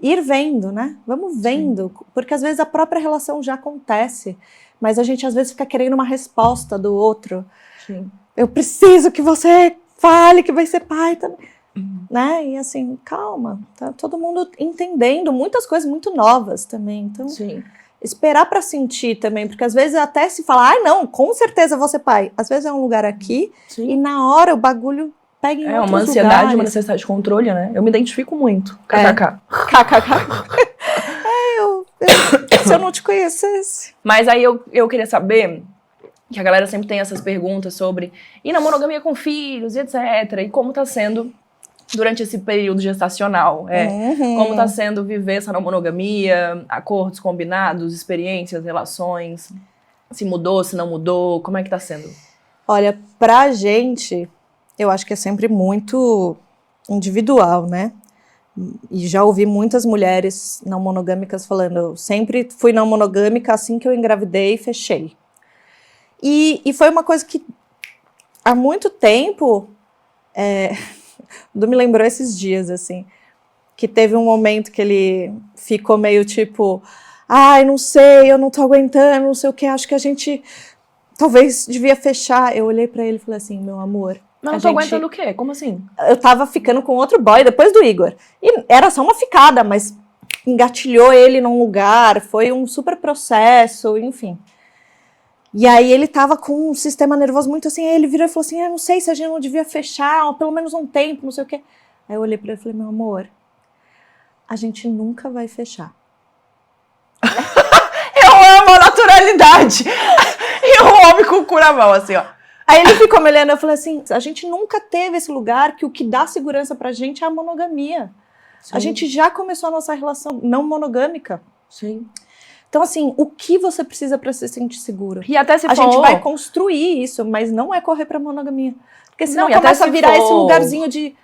Ir vendo, né? Vamos vendo. Porque às vezes a própria relação já acontece, mas a gente às vezes fica querendo uma resposta do outro. Sim. Eu preciso que você fale que vai ser pai também. né? E assim, calma, tá todo mundo entendendo muitas coisas muito novas também. Então, Sim. esperar para sentir também, porque às vezes até se fala, ai não, com certeza vou ser pai. Às vezes é um lugar aqui Sim. e na hora o bagulho pega em outros uma ansiedade, lugares. uma necessidade de controle, né? Eu me identifico muito. É. KKK. KKK. Se eu não te conhecesse. Mas aí eu queria saber, que a galera sempre tem essas perguntas sobre e na monogamia com filhos, e etc. E como tá sendo durante esse período gestacional. Como tá sendo viver essa não monogamia, acordos combinados, experiências, relações, se mudou, se não mudou, como é que tá sendo? Olha, pra gente, eu acho que é sempre muito individual, né? E já ouvi muitas mulheres não monogâmicas falando, eu sempre fui não monogâmica assim que eu engravidei e fechei. E foi uma coisa que há muito tempo, me lembrou esses dias, assim, que teve um momento que ele ficou meio tipo, ai, não sei, eu não tô aguentando, não sei o que, acho que a gente talvez devia fechar. Eu olhei pra ele e falei assim, meu amor, Mas não tô aguentando o quê? Como assim? eu tava ficando com outro boy depois do Igor. E era só uma ficada, mas engatilhou ele num lugar, foi um super processo, enfim. E aí ele tava com um sistema nervoso muito assim, aí ele virou e falou assim, não sei se a gente não devia fechar, pelo menos um tempo, não sei o quê. Aí eu olhei pra ele e falei, meu amor, a gente nunca vai fechar. Eu amo a naturalidade! E o homem com o cu na mão, assim, ó. Aí ele ficou me olhando, eu falei assim, a gente nunca teve esse lugar que o que dá segurança pra gente é a monogamia. Sim. A gente já começou a nossa relação não monogâmica. Sim. Então, assim, o que você precisa pra se sentir seguro? E até se A for... gente vai construir isso, mas não é correr pra monogamia. Porque senão Não, e até começa a se virar for- esse lugarzinho de...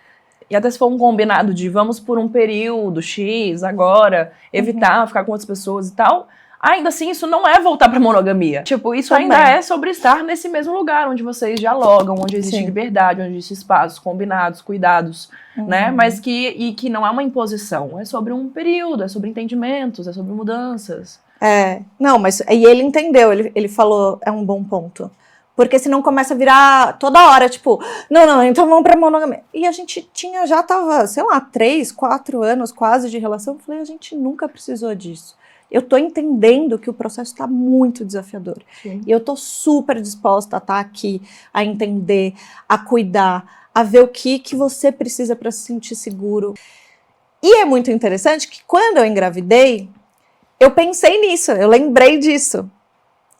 E até se for um combinado de vamos por um período X agora, evitar ficar com outras pessoas e tal, ainda assim isso não é voltar pra monogamia. Tipo, isso Também. ainda é sobre estar nesse mesmo lugar onde vocês dialogam, onde existe Sim. liberdade, onde existe espaços combinados, cuidados, né? Mas que não é uma imposição, é sobre um período, é sobre entendimentos, é sobre mudanças. Não, mas e ele entendeu, ele falou, é um bom ponto. Porque senão começa a virar toda hora, tipo, não, então vamos pra monogamia. E a gente já tava, sei lá, 3, 4 anos quase de relação. Eu falei, a gente nunca precisou disso. Eu tô entendendo que o processo tá muito desafiador. Sim. E eu tô super disposta a estar aqui, a entender, a cuidar, a ver o que você precisa para se sentir seguro. E é muito interessante que quando eu engravidei, eu pensei nisso, eu lembrei disso.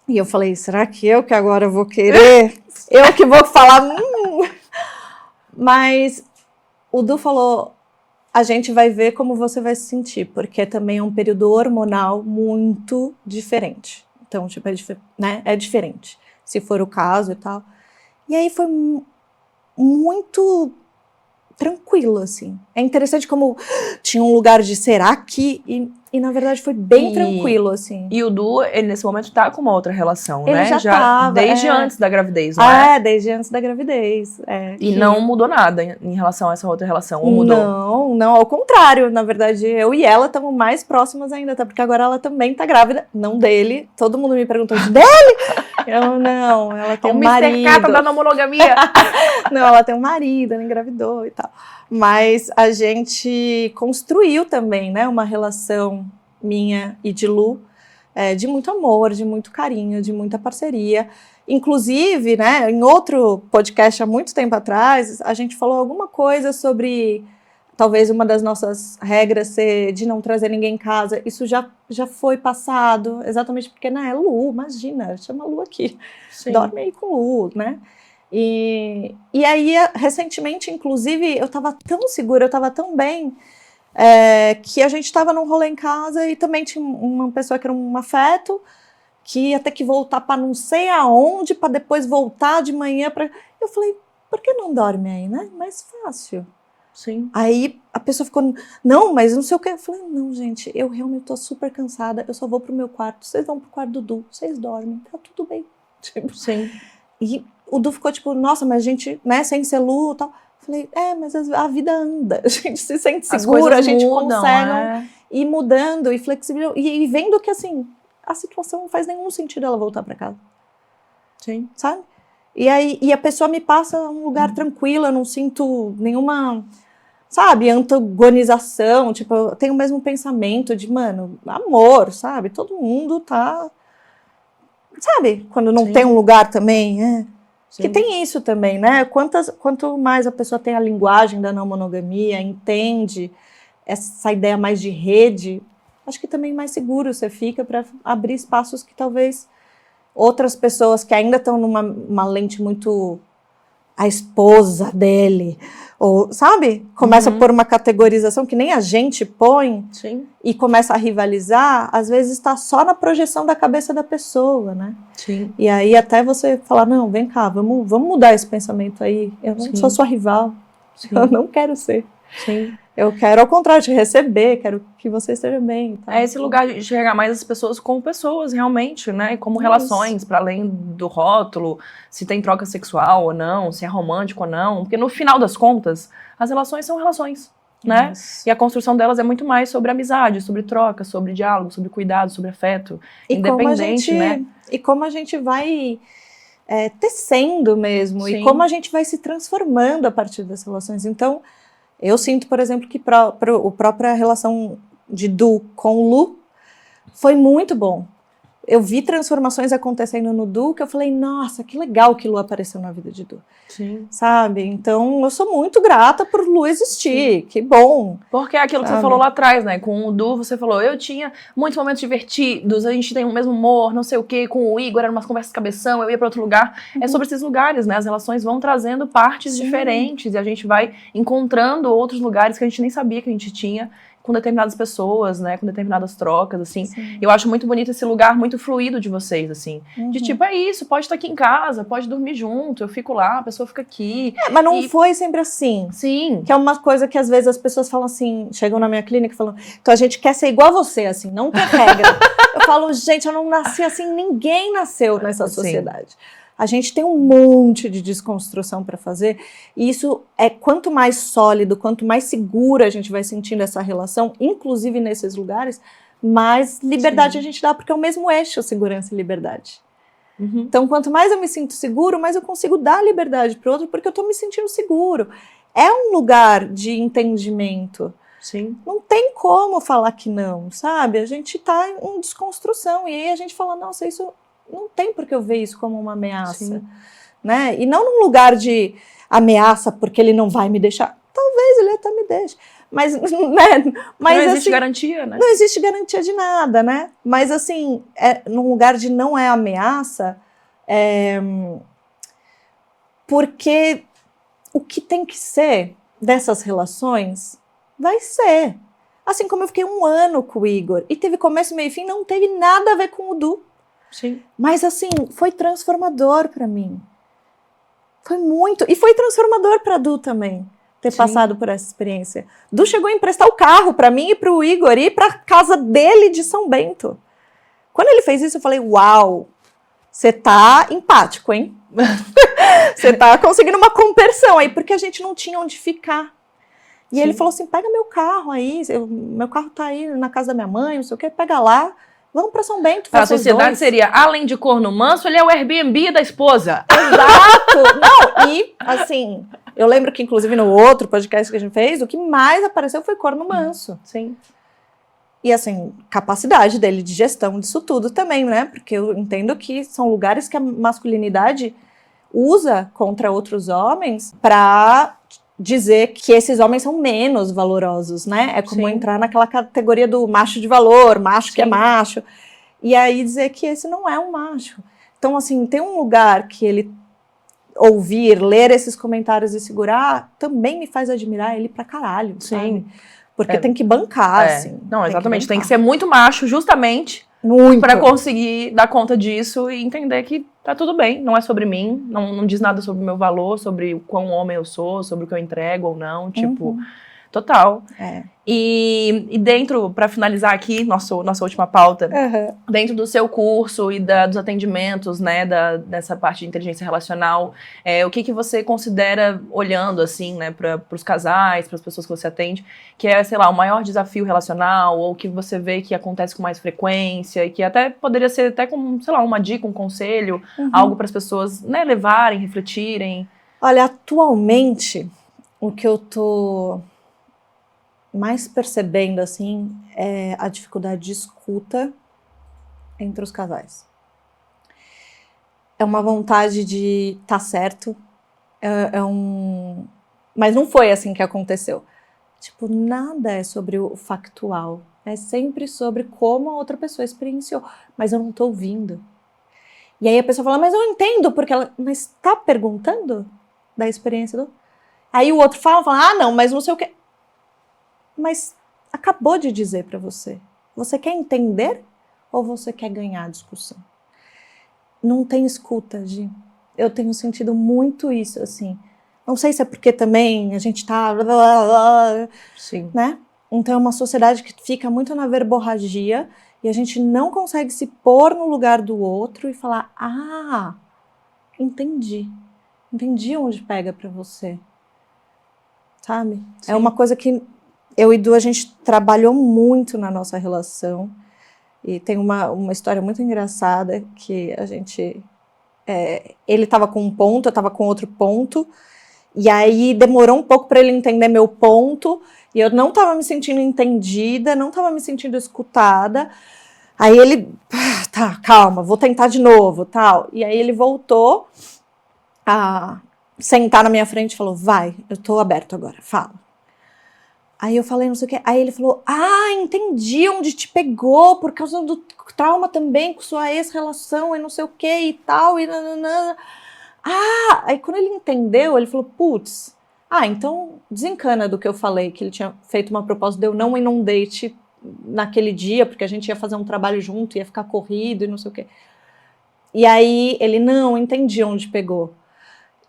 E eu falei, será que eu que agora vou querer? Eu que vou falar... Mas o Du falou, a gente vai ver como você vai se sentir, porque também é um período hormonal muito diferente. Então, tipo, é diferente, se for o caso e tal. E aí foi muito tranquilo, assim. É interessante como tinha um lugar de será que... E na verdade foi bem tranquilo, assim. E o Du, ele nesse momento tá com uma outra relação, Ele né? já tava, desde antes da gravidez, não é? Desde antes da gravidez. E não mudou nada em relação a essa outra relação, ou mudou? Não, ao contrário. Na verdade, eu e ela estamos mais próximas ainda, até porque agora ela também tá grávida, não dele. Todo mundo me perguntou, dele? Eu, não, ela tem um marido. Mr. Cata da não monogamia. Não, ela tem um marido, ela engravidou e tal. Mas a gente construiu também, né, uma relação minha e de Lu, de muito amor, de muito carinho, de muita parceria. Inclusive, né, em outro podcast há muito tempo atrás, a gente falou alguma coisa sobre talvez uma das nossas regras ser de não trazer ninguém em casa. Isso já foi passado, exatamente porque, né, Lu, imagina, chama a Lu aqui. Sim. Dorme aí com Lu, né? E aí, recentemente, inclusive, eu estava tão segura, eu estava tão bem, que a gente estava num rolê em casa e também tinha uma pessoa que era um afeto, que ia ter que voltar para não sei aonde, para depois voltar de manhã. Eu falei, por que não dorme aí, né? Mais fácil. Sim. Aí a pessoa ficou, não, mas não sei o que. Eu falei, não, gente, eu realmente tô super cansada, eu só vou pro meu quarto, vocês vão pro quarto do Du, vocês dormem, tá tudo bem. Tipo, Sim. E o Du ficou tipo, nossa, mas a gente, né, sem ser Lu e tal. Falei, mas a vida anda, a gente se sente seguro, a gente mudam, consegue ir mudando e flexibilizando, e vendo que, assim, a situação não faz nenhum sentido ela voltar pra casa. Sim. Sabe? E a pessoa me passa um lugar tranquilo, eu não sinto nenhuma sabe, antagonização, tipo, eu tenho o mesmo pensamento de, mano, amor, sabe? Todo mundo tá, sabe? Quando não Sim. tem um lugar também, Sim. que tem isso também, né? Quanto mais a pessoa tem a linguagem da não monogamia, entende essa ideia mais de rede, acho que também mais seguro você fica para abrir espaços que talvez outras pessoas que ainda estão numa lente muito a esposa dele, ou, sabe? Começa a pôr uma categorização que nem a gente põe. Sim. E começa a rivalizar, às vezes está só na projeção da cabeça da pessoa, né? Sim. E aí até você falar, não, vem cá, vamos mudar esse pensamento aí. Eu não sou sua rival, eu não quero ser. Sim. Eu quero, ao contrário, te receber, quero que você esteja bem. Tá? É esse lugar de enxergar mais as pessoas como pessoas, realmente, né? Como relações, para além do rótulo, se tem troca sexual ou não, se é romântico ou não. Porque no final das contas, as relações são relações, né? E a construção delas é muito mais sobre amizade, sobre troca, sobre diálogo, sobre cuidado, sobre afeto. Independente, né? E como a gente vai tecendo mesmo, Sim. e como a gente vai se transformando a partir das relações. Então, eu sinto, por exemplo, que a própria relação de Du com Lu foi muito bom. Eu vi transformações acontecendo no Du que eu falei, nossa, que legal que Lu apareceu na vida de Du. Sim. Sabe? Então, eu sou muito grata por Lu existir. Sim. Que bom. Porque é aquilo que você falou lá atrás, né? Com o Du, você falou, eu tinha muitos momentos divertidos, a gente tem o mesmo humor, não sei o quê. Com o Igor, eram umas conversas cabeção, eu ia para outro lugar. É sobre esses lugares, né? As relações vão trazendo partes diferentes e a gente vai encontrando outros lugares que a gente nem sabia que a gente tinha com determinadas pessoas, né, com determinadas trocas, assim. Sim. Eu acho muito bonito esse lugar muito fluido de vocês, assim. De tipo, é isso, pode estar aqui em casa, pode dormir junto, eu fico lá, a pessoa fica aqui. Mas não foi sempre assim. Sim. Que é uma coisa que às vezes as pessoas falam assim, chegam na minha clínica e falam, então a gente quer ser igual a você, assim, não tem regra. Eu falo, gente, eu não nasci assim, ninguém nasceu nessa sociedade. A gente tem um monte de desconstrução para fazer, e isso é quanto mais sólido, quanto mais segura a gente vai sentindo essa relação, inclusive nesses lugares, mais liberdade a gente dá, porque é o mesmo eixo, segurança e liberdade. Então, quanto mais eu me sinto seguro, mais eu consigo dar liberdade para o outro, porque eu estou me sentindo seguro. É um lugar de entendimento. Sim. Não tem como falar que não, sabe? A gente está em desconstrução, e aí a gente fala, nossa, isso... não tem por que eu ver isso como uma ameaça, né? E não num lugar de ameaça porque ele não vai me deixar. Talvez ele até me deixe, mas, né? Mas não existe assim, garantia, né? Não existe garantia de nada, né? Mas assim, num lugar de não é ameaça, porque o que tem que ser dessas relações vai ser. Assim como eu fiquei 1 ano com o Igor e teve começo, meio e fim, não teve nada a ver com o Du. Sim. Mas assim, foi transformador para mim. Foi muito. E foi transformador para Du também, ter passado por essa experiência. Du chegou a emprestar o carro para mim e para o Igor ir para casa dele de São Bento. Quando ele fez isso, eu falei, uau, você tá empático, hein? Você tá conseguindo uma conversão aí, porque a gente não tinha onde ficar. E ele falou assim, pega meu carro aí, meu carro tá aí na casa da minha mãe, não sei o que, pega lá. Vamos para São Bento. A sociedade seria, além de corno manso, ele é o Airbnb da esposa. Exato! Não, e assim, eu lembro que inclusive no outro podcast que a gente fez, o que mais apareceu foi corno manso. Sim. E assim, capacidade dele de gestão disso tudo também, né? Porque eu entendo que são lugares que a masculinidade usa contra outros homens para dizer que esses homens são menos valorosos, né? É como entrar naquela categoria do macho de valor, macho que é macho. E aí dizer que esse não é um macho. Então, assim, tem um lugar que ele ouvir, ler esses comentários e segurar, também me faz admirar ele pra caralho, sabe? Porque tem que bancar, assim. Não, exatamente. Tem que ser muito macho, justamente, para conseguir dar conta disso e entender que tá tudo bem, não é sobre mim, não diz nada sobre o meu valor, sobre o quão homem eu sou, sobre o que eu entrego ou não, tipo, total. E dentro, para finalizar aqui, nossa última pauta, dentro do seu curso e dos atendimentos, né, dessa parte de inteligência relacional, o que você considera, olhando assim, né, para os casais, para as pessoas que você atende, que é, sei lá, o maior desafio relacional, ou que você vê que acontece com mais frequência, e que até poderia ser até como, sei lá, uma dica, um conselho, algo para as pessoas, né, levarem, refletirem? Olha, atualmente, o que eu tô mais percebendo, assim, é a dificuldade de escuta entre os casais. É uma vontade de estar certo, mas não foi assim que aconteceu. Tipo, nada é sobre o factual, é sempre sobre como a outra pessoa experienciou, mas eu não tô ouvindo. E aí a pessoa fala, mas eu entendo, porque ela... Mas tá perguntando da experiência do... Aí o outro fala, ah, não, mas não sei o quê. Mas acabou de dizer pra você. Você quer entender ou você quer ganhar a discussão? Não tem escuta, Gi. Eu tenho sentido muito isso, assim. Não sei se é porque também a gente tá... Sim. Né? Então é uma sociedade que fica muito na verborragia e a gente não consegue se pôr no lugar do outro e falar, ah, entendi. Entendi onde pega pra você. Sabe? Sim. É uma coisa que eu e Du, a gente trabalhou muito na nossa relação. E tem uma história muito engraçada que a gente... ele estava com um ponto, eu estava com outro ponto. E aí demorou um pouco para ele entender meu ponto. E eu não estava me sentindo entendida, não estava me sentindo escutada. Aí ele... Tá, calma, vou tentar de novo, tal. E aí ele voltou a sentar na minha frente e falou, vai, eu tô aberto agora, fala. Aí eu falei, não sei o quê. Aí ele falou, ah, entendi onde te pegou, por causa do trauma também com sua ex-relação e não sei o quê e tal, e nananã. Ah, aí quando ele entendeu, ele falou, putz, então desencana do que eu falei, que ele tinha feito uma proposta de eu não ir num date naquele dia, porque a gente ia fazer um trabalho junto, ia ficar corrido e não sei o quê. E aí ele, não, entendi onde pegou.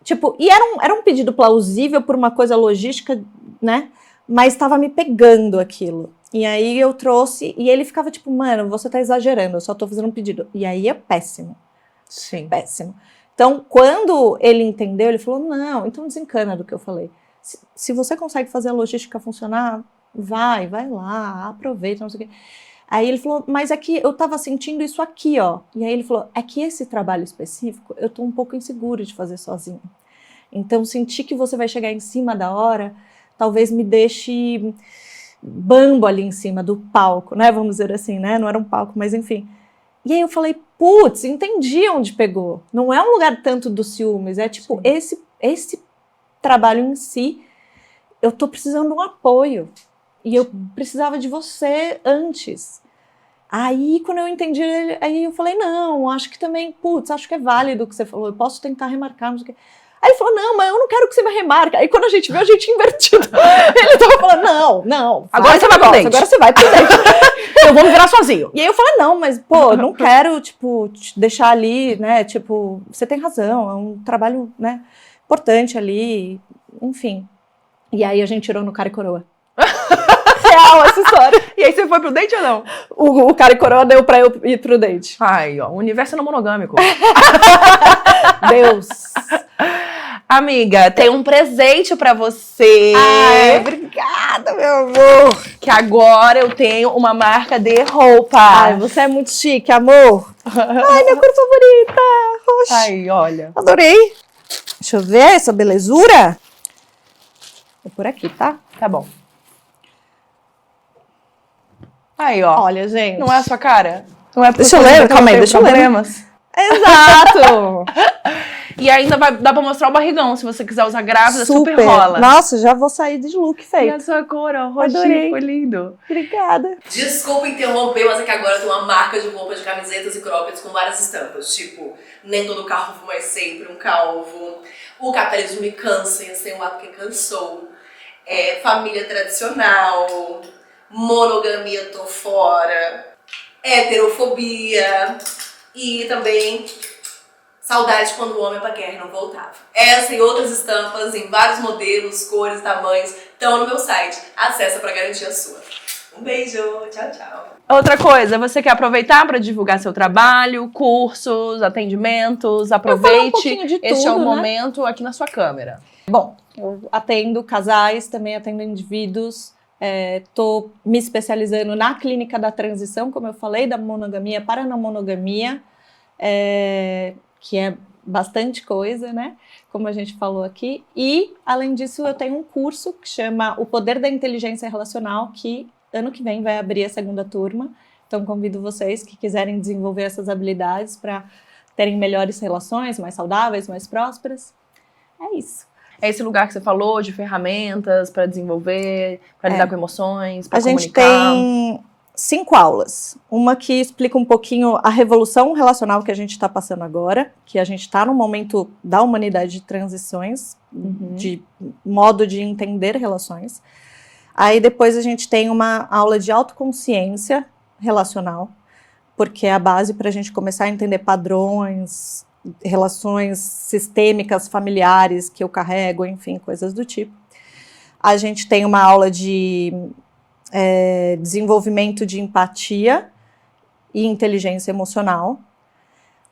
Tipo, e era um pedido plausível por uma coisa logística, né? Mas estava me pegando aquilo. E aí eu trouxe, e ele ficava tipo, mano, você tá exagerando, eu só tô fazendo um pedido. E aí é péssimo. Sim. Péssimo. Então, quando ele entendeu, ele falou, não, então desencana do que eu falei. Se você consegue fazer a logística funcionar, vai lá, aproveita, não sei o quê. Aí ele falou, mas é que eu tava sentindo isso aqui, ó. E aí ele falou, é que esse trabalho específico, eu tô um pouco inseguro de fazer sozinho. Então, sentir que você vai chegar em cima da hora, talvez me deixe bambo ali em cima do palco, né? Vamos dizer assim, né? Não era um palco, mas enfim. E aí eu falei, putz, entendi onde pegou. Não é um lugar tanto dos ciúmes, é tipo, esse trabalho em si, eu tô precisando de um apoio. E eu precisava de você antes. Aí, quando eu entendi, aí eu falei, não, acho que também, putz, acho que é válido o que você falou, eu posso tentar remarcar, não sei o quê. Aí ele falou, não, mas eu não quero que você me remarque. Aí quando a gente viu, a gente invertido. Ele tava falando, não. Agora você vai pro date. Agora você vai pro date. Eu vou me virar sozinho. E aí eu falei, não, mas, pô, não quero, tipo, te deixar ali, né, tipo, você tem razão, é um trabalho, né, importante ali, enfim. E aí a gente tirou no cara e coroa. Real essa história. E aí você foi pro date ou não? O cara e coroa deu pra eu ir pro date. Ai, ó, o universo não monogâmico. Deus. Amiga, tem um presente pra você. Ai, obrigada, meu amor. Que agora eu tenho uma marca de roupa. Ai, você é muito chique, amor. Ai, minha cor favorita. Oxi. Ai, olha. Adorei. Deixa eu ver essa belezura. É por aqui, tá? Tá bom. Aí, ó. Olha, gente. Não é a sua cara? Não é Deixa eu ler, calma aí, deixa eu ler. problemas. Exato. E ainda dá pra mostrar o barrigão, se você quiser usar grávida, super rola. Nossa, já vou sair de look E feito. a sua cor, ó, roxinho, Adorei. ficou lindo. Obrigada. Desculpa interromper, mas é que agora tem uma marca de roupa de camisetas e croppeds com várias estampas. Tipo, nem todo calvo, mas sempre um calvo. O capitalismo me cansa, e sem um ato que cansou. Família tradicional. Monogamia, tô fora. Heterofobia. E também saudade quando o homem paquera não voltava. Essa e outras estampas em vários modelos, cores, tamanhos estão no meu site. Acessa pra garantir a sua. Um beijo, tchau, tchau. Outra coisa, você quer aproveitar para divulgar seu trabalho, cursos, atendimentos? Aproveite, pouquinho de este é o tudo, né? momento aqui na sua câmera. Bom, eu atendo casais, também atendo indivíduos. Estou me especializando na clínica da transição, como eu falei, da monogamia para a não monogamia, que é bastante coisa, né? Como a gente falou aqui. E, além disso, eu tenho um curso que chama O Poder da Inteligência Relacional, que ano que vem vai abrir a segunda turma. Então, convido vocês que quiserem desenvolver essas habilidades para terem melhores relações, mais saudáveis, mais prósperas. É isso. É esse lugar que você falou de ferramentas para desenvolver, para lidar com emoções, para comunicar. A gente tem 5 aulas. Uma que explica um pouquinho a revolução relacional que a gente está passando agora, que a gente está num momento da humanidade de transições, de modo de entender relações. Aí depois a gente tem uma aula de autoconsciência relacional, porque é a base para a gente começar a entender padrões, relações sistêmicas, familiares que eu carrego, enfim, coisas do tipo. A gente tem uma aula de desenvolvimento de empatia e inteligência emocional.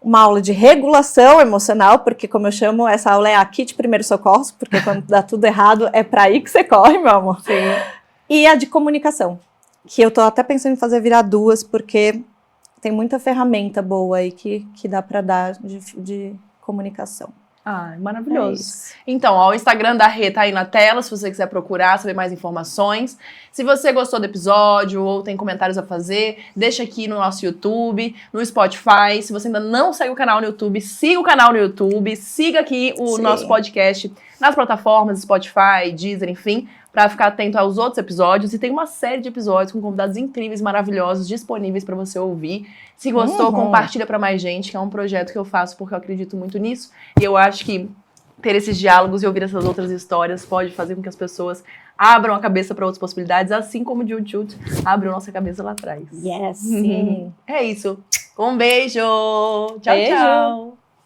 Uma aula de regulação emocional, porque como eu chamo, essa aula é a kit primeiro socorros, porque quando dá tudo errado, é para aí que você corre, meu amor. Sim. E a de comunicação, que eu tô até pensando em fazer virar 2, porque tem muita ferramenta boa aí que dá para dar de comunicação. Ah, maravilhoso. Então, ó, o Instagram da Rê tá aí na tela, se você quiser procurar, saber mais informações. Se você gostou do episódio ou tem comentários a fazer, deixa aqui no nosso YouTube, no Spotify. Se você ainda não segue o canal no YouTube, siga o canal no YouTube, siga aqui o nosso podcast nas plataformas Spotify, Deezer, enfim, para ficar atento aos outros episódios. E tem uma série de episódios com convidados incríveis, maravilhosos, disponíveis para você ouvir. Se gostou, compartilha para mais gente, que é um projeto que eu faço porque eu acredito muito nisso. E eu acho que ter esses diálogos e ouvir essas outras histórias pode fazer com que as pessoas abram a cabeça para outras possibilidades, assim como o Jut Jut abriu nossa cabeça lá atrás. Yes, sim. É isso. Um beijo! Tchau, Beijo. tchau!